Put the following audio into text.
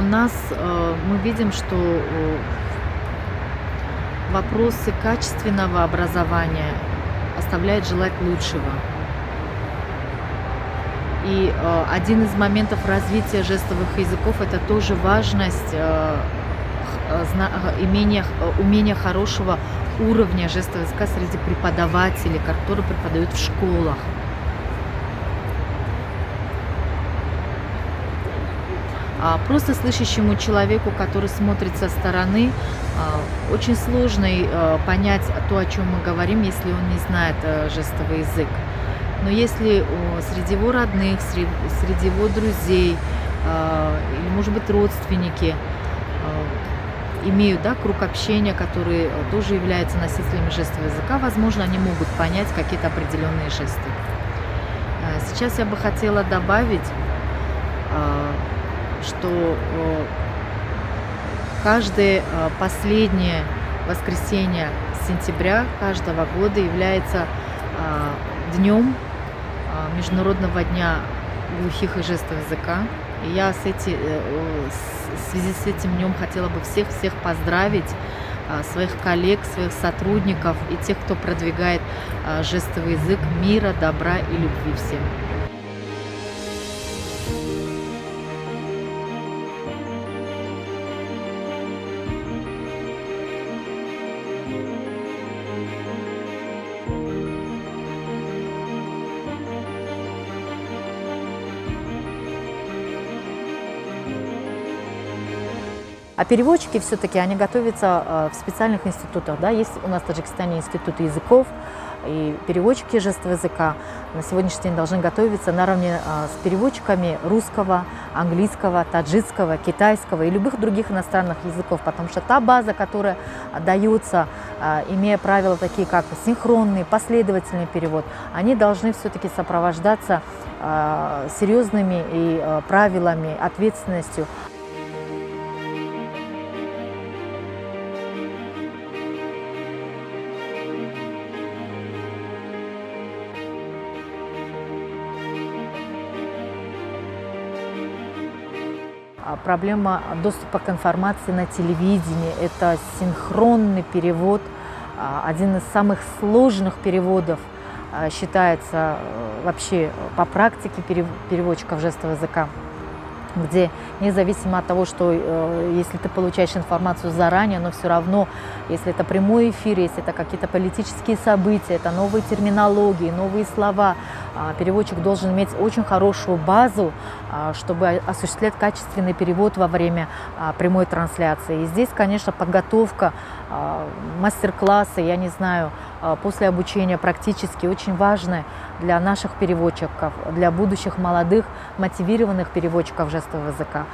у нас мы видим, что вопросы качественного образования оставляют желать лучшего. И один из моментов развития жестовых языков — это тоже важность умения хорошего уровня жестового языка среди преподавателей, которые преподают в школах. А просто слышащему человеку, который смотрит со стороны, очень сложно понять то, о чем мы говорим, если он не знает жестовый язык. Но если среди его родных, среди его друзей или, может быть, родственники имеют, да, круг общения, которые тоже являются носителями жестового языка, возможно, они могут понять какие-то определенные жесты. Сейчас я бы хотела добавить, что каждое последнее воскресенье сентября каждого года является днем Международного дня глухих и жестового языка. И я в связи с этим днем хотела бы всех поздравить, своих коллег, своих сотрудников и тех, кто продвигает жестовый язык, мира, добра и любви всем. А переводчики все-таки, они готовятся в специальных институтах. Да? Есть у нас в Таджикистане институты языков, и переводчики жестового языка на сегодняшний день должны готовиться наравне с переводчиками русского, английского, таджикского, китайского и любых других иностранных языков, потому что та база, которая дается, имея правила такие, как синхронный, последовательный перевод, они должны все-таки сопровождаться серьезными и правилами, ответственностью. Проблема доступа к информации на телевидении – это синхронный перевод, один из самых сложных переводов считается вообще по практике переводчиков жестового языка, где независимо от того, что если ты получаешь информацию заранее, но все равно, если это прямой эфир, если это какие-то политические события, это новые терминологии, новые слова, переводчик должен иметь очень хорошую базу, чтобы осуществлять качественный перевод во время прямой трансляции. И здесь, конечно, подготовка, мастер-классы, я не знаю, после обучения практически очень важны для наших переводчиков, для будущих молодых мотивированных переводчиков жестового языка.